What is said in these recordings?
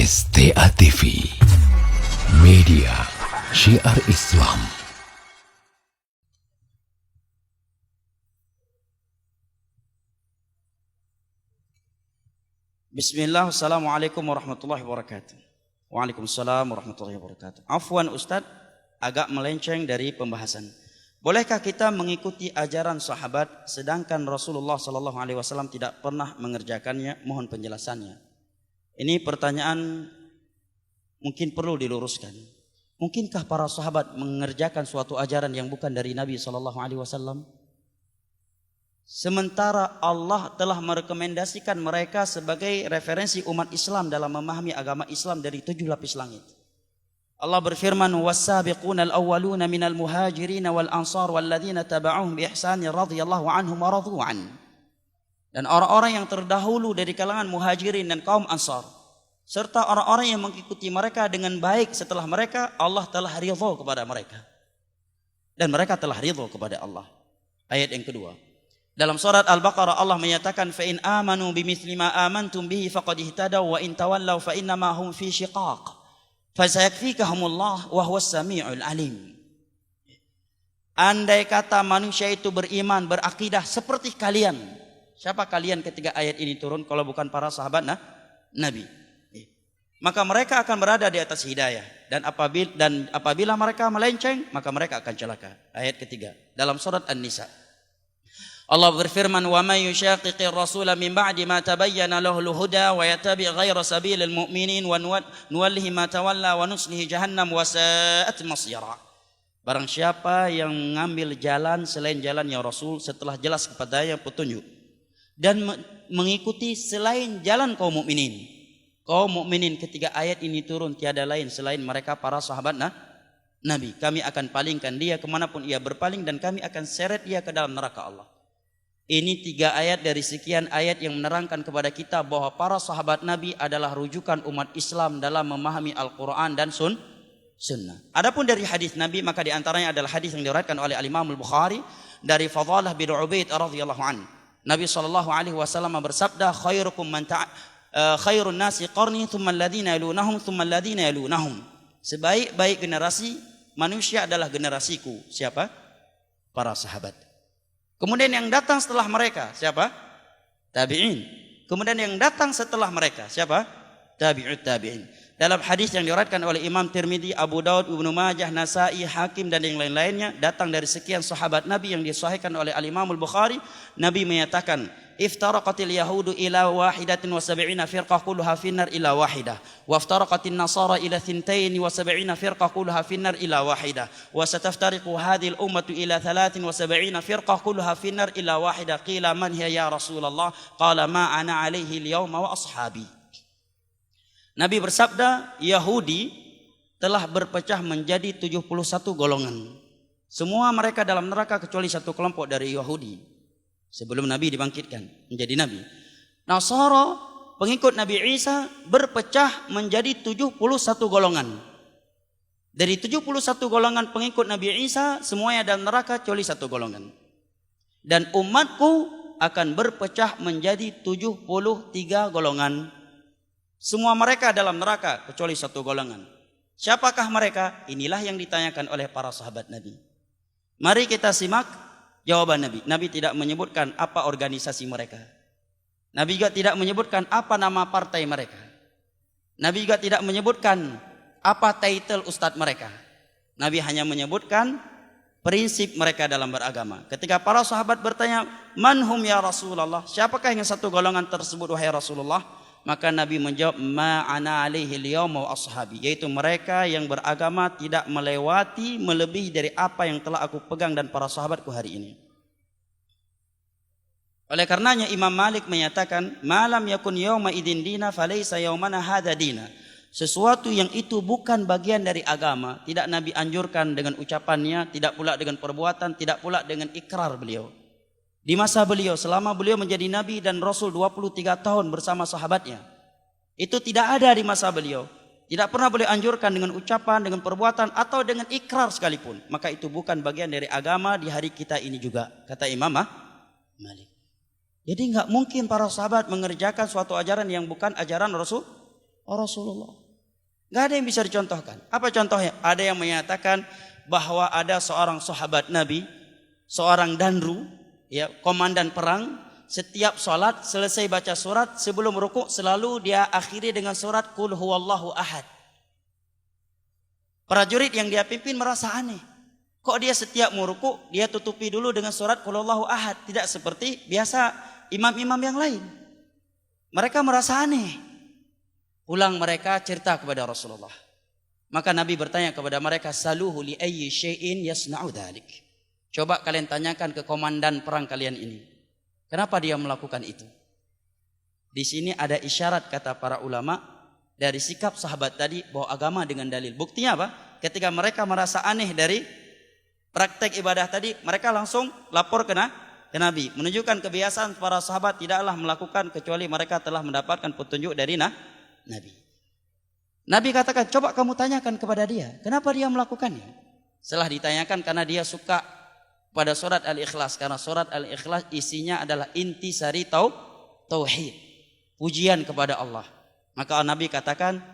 STA TV, media syiar Islam. Bismillah, assalamualaikum warahmatullahi wabarakatuh. Waalaikumsalam warahmatullahi wabarakatuh. Afwan Ustadz, agak melenceng dari pembahasan. Bolehkah kita mengikuti ajaran sahabat sedangkan Rasulullah SAW tidak pernah mengerjakannya? Mohon penjelasannya. Ini pertanyaan mungkin perlu diluruskan. Mungkinkah para sahabat mengerjakan suatu ajaran yang bukan dari Nabi SAW? Sementara Allah telah merekomendasikan mereka sebagai referensi umat Islam dalam memahami agama Islam dari 7 lapis langit. Allah berfirman, "Was-sabiqunal awwaluna minal muhajirin wal ansar walladzina taba'uhum bi ihsanin radhiyallahu anhum wa radu an." Dan orang-orang yang terdahulu dari kalangan muhajirin dan kaum ansar serta orang-orang yang mengikuti mereka dengan baik setelah mereka, Allah telah ridha kepada mereka. Dan mereka telah ridha kepada Allah. Ayat yang kedua. Dalam surat Al-Baqarah Allah menyatakan, "Fa in amanu bimithli ma amantum bihi faqad ihtadaw wa in tawallaw fa innama hum fi shiqaq. Fa sayakfikahumullah wa huwas samiul alim." Andai kata manusia itu beriman, berakidah seperti kalian. Siapa kalian ketika ayat ini turun kalau bukan para sahabat Nabi? Maka mereka akan berada di atas hidayah, dan apabila mereka melenceng, maka mereka akan celaka. Ayat ketiga dalam surat An-Nisa. Allah berfirman, "Wa may yushaqiqir rasula min ba'di ma tabayyana lahul huda wa yattabi' ghayra sabilil mu'minin wa nuwallihi ma tawalla wa nuslihi jahannam wa sa'at masira." Barang siapa yang mengambil jalan selain jalannya Rasul setelah jelas kepadanya petunjuk dan mengikuti selain jalan kaum mukminin. Kaum mukminin ketika ayat ini turun tiada lain selain mereka para sahabat Nabi. Kami akan palingkan dia kemanapun ia berpaling dan kami akan seret dia ke dalam neraka Allah. Ini 3 ayat dari sekian ayat yang menerangkan kepada kita bahwa para sahabat Nabi adalah rujukan umat Islam dalam memahami Al-Quran dan Sunnah. Adapun dari hadis Nabi, maka diantaranya adalah hadis yang diriwayatkan oleh Al-Imam Al-Bukhari dari Fadhalah bin Ubaid radhiyallahu anhu. Nabi SAW bersabda, khairun nasi qarni thumma alladhina yalunahum thumma alladhina yalunahum. Sebaik-baik generasi manusia adalah generasiku. Siapa? Para sahabat. Kemudian yang datang setelah mereka siapa? Tabi'in. Kemudian yang datang setelah mereka siapa? Tabi'ut tabi'in. Dalam hadis yang diriwayatkan oleh Imam Tirmidzi, Abu Daud, Ibnu Majah, Nasa'i, Hakim dan yang lain-lainnya, datang dari sekian sahabat Nabi yang disahihkan oleh Al-Imam Al-Bukhari, Nabi menyatakan, "Iftaraqatil yahudu ila wahidatin wa sab'ina firqah kulluha finnar ila wahidah wa iftaraqatin nasara ila thintain wa sab'ina firqah kulluha finnar ila wahidah wa sataftariqu hadhil ummatu ila 73 firqah kulluha finnar ila wahidah." Qila man hiya ya Rasulullah? Qala ma ana alaihi al-yawma wa ashabi. Nabi bersabda, Yahudi telah berpecah menjadi 71 golongan. Semua mereka dalam neraka kecuali satu kelompok dari Yahudi. Sebelum Nabi dibangkitkan menjadi Nabi. Nasara, pengikut Nabi Isa, berpecah menjadi 71 golongan. Dari 71 golongan pengikut Nabi Isa, semuanya dalam neraka kecuali satu golongan. Dan umatku akan berpecah menjadi 73 golongan. Semua mereka dalam neraka kecuali satu golongan. Siapakah mereka? Inilah yang ditanyakan oleh para sahabat Nabi. Mari kita simak jawaban Nabi. Nabi tidak menyebutkan apa organisasi mereka. Nabi juga tidak menyebutkan apa nama partai mereka. Nabi juga tidak menyebutkan apa title ustadz mereka. Nabi hanya menyebutkan prinsip mereka dalam beragama. Ketika para sahabat bertanya, "Man hum ya Rasulullah?" Siapakah yang satu golongan tersebut wahai Rasulullah? Maka Nabi menjawab, "Ma ana alaihi al-yawma wa ashabi." Yaitu mereka yang beragama tidak melewati melebihi dari apa yang telah aku pegang dan para sahabatku hari ini. Oleh karenanya Imam Malik menyatakan, "Malam yakun yawma idin dina falaysa yawmana hadha dina." Sesuatu yang itu bukan bagian dari agama, tidak Nabi anjurkan dengan ucapannya, tidak pula dengan perbuatan, tidak pula dengan ikrar beliau. Di masa beliau, selama beliau menjadi Nabi dan Rasul 23 tahun bersama sahabatnya, itu tidak ada di masa beliau. Tidak pernah beliau anjurkan dengan ucapan, dengan perbuatan, atau dengan ikrar sekalipun. Maka itu bukan bagian dari agama di hari kita ini juga, kata Imam Malik. Jadi nggak mungkin para sahabat mengerjakan suatu ajaran yang bukan ajaran Rasul Oh Rasulullah. Gak ada yang bisa dicontohkan. Apa contohnya? Ada yang menyatakan bahwa ada seorang sahabat Nabi, seorang danru, ya, komandan perang, setiap sholat selesai baca surat sebelum rukuk selalu dia akhiri dengan surat Qul huwallahu ahad. Prajurit yang dia pimpin merasa aneh. Kok dia setiap mau rukuk dia tutupi dulu dengan surat Qul huwallahu ahad, tidak seperti biasa imam-imam yang lain. Mereka merasa aneh. Pulang mereka cerita kepada Rasulullah. Maka Nabi bertanya kepada mereka, saluhu li ayyi syai'in yasna'u dzalik. Coba kalian tanyakan ke komandan perang kalian ini. Kenapa dia melakukan itu? Di sini ada isyarat kata para ulama dari sikap sahabat tadi bahwa agama dengan dalil. Buktinya apa? Ketika mereka merasa aneh dari praktek ibadah tadi, mereka langsung lapor ke Nabi. Menunjukkan kebiasaan para sahabat tidaklah melakukan kecuali mereka telah mendapatkan petunjuk dari Nabi. Nabi katakan, coba kamu tanyakan kepada dia, kenapa dia melakukannya? Setelah ditanyakan, karena dia suka pada surat Al-Ikhlas, karena surat Al-Ikhlas isinya adalah intisari tauhid, pujian kepada Allah. Maka Nabi katakan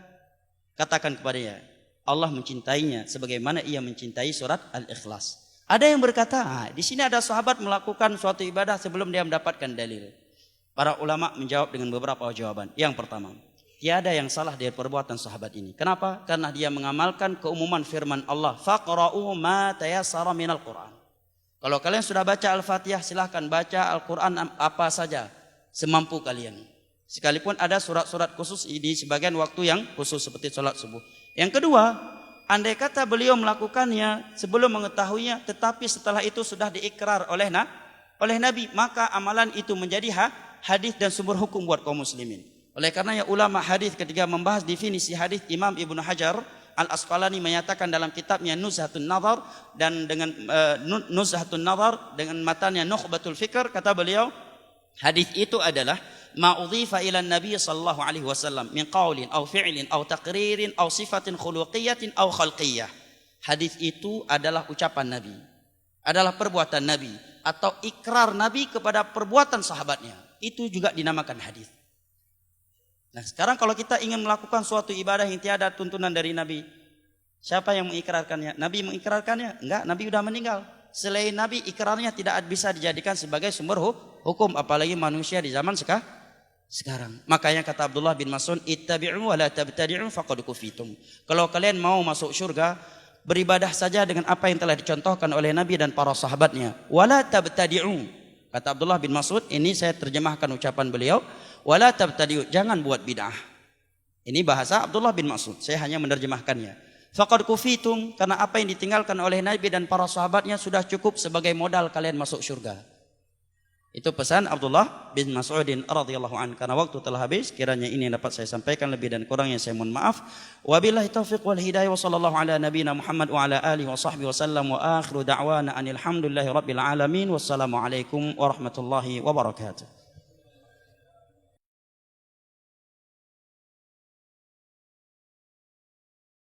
kepadanya, Allah mencintainya sebagaimana ia mencintai surat Al-Ikhlas. Ada yang berkata, di sini ada sahabat melakukan suatu ibadah sebelum dia mendapatkan dalil. Para ulama menjawab dengan beberapa jawaban. Yang pertama, tiada yang salah dari perbuatan sahabat ini. Kenapa? Karena dia mengamalkan keumuman firman Allah, faqra'u ma tayassara minal Qur'an. Kalau kalian sudah baca Al-Fatihah, silahkan baca Al-Quran apa saja semampu kalian. Sekalipun ada surat-surat khusus di sebagian waktu yang khusus seperti sholat subuh. Yang kedua, andai kata beliau melakukannya sebelum mengetahuinya, tetapi setelah itu sudah diikrar oleh Nabi, maka amalan itu menjadi hadis dan sumber hukum buat kaum muslimin. Oleh karenanya ulama hadis ketika membahas definisi hadis, Imam Ibnu Hajar Al-Asqalani menyatakan dalam kitabnya Nuzhatun Nazar dan dengan Nuzhatun Nazar dengan matanya Nukhbatul Fikr, kata beliau, hadis itu adalah ma'udhifa ila Nabi sallallahu alaihi wasallam min qaulin aw fi'lin aw taqririn aw sifatin khuluqiyatin aw khalqiyyah. Hadis itu adalah ucapan Nabi, adalah perbuatan Nabi atau ikrar Nabi kepada perbuatan sahabatnya. Itu juga dinamakan hadis. Nah, sekarang kalau kita ingin melakukan suatu ibadah yang tiada tuntunan dari Nabi, siapa yang mengikrarkannya? Nabi mengikrarkannya? Enggak, Nabi sudah meninggal. Selain Nabi, ikrarnya tidak bisa dijadikan sebagai sumber hukum, apalagi manusia di zaman sekarang. Makanya kata Abdullah bin Mas'ud, ittabi'u wa la tabtadi'u faqad kufitum. Kalau kalian mau masuk surga, beribadah saja dengan apa yang telah dicontohkan oleh Nabi dan para sahabatnya. Wa la tabtadi'u. Kata Abdullah bin Mas'ud, ini saya terjemahkan ucapan beliau, wala tabtadi'u, jangan buat bid'ah. Ini bahasa Abdullah bin Mas'ud, saya hanya menerjemahkannya. Faqad kufitum, karena apa yang ditinggalkan oleh Nabi dan para sahabatnya sudah cukup sebagai modal kalian masuk surga. Itu pesan Abdullah bin Mas'udin radhiyallahu anhu. Karena waktu telah habis, kiranya ini yang dapat saya sampaikan, lebih dan kurangnya saya mohon maaf. Wabillahi taufiq wal hidayah wa sallallahu ala nabiyina Muhammad wa ala alihi wa sahbihi wasallam wa akhiru da'wana anil hamdulillahi rabbil alamin. Wassalamu alaikum warahmatullahi wabarakatuh.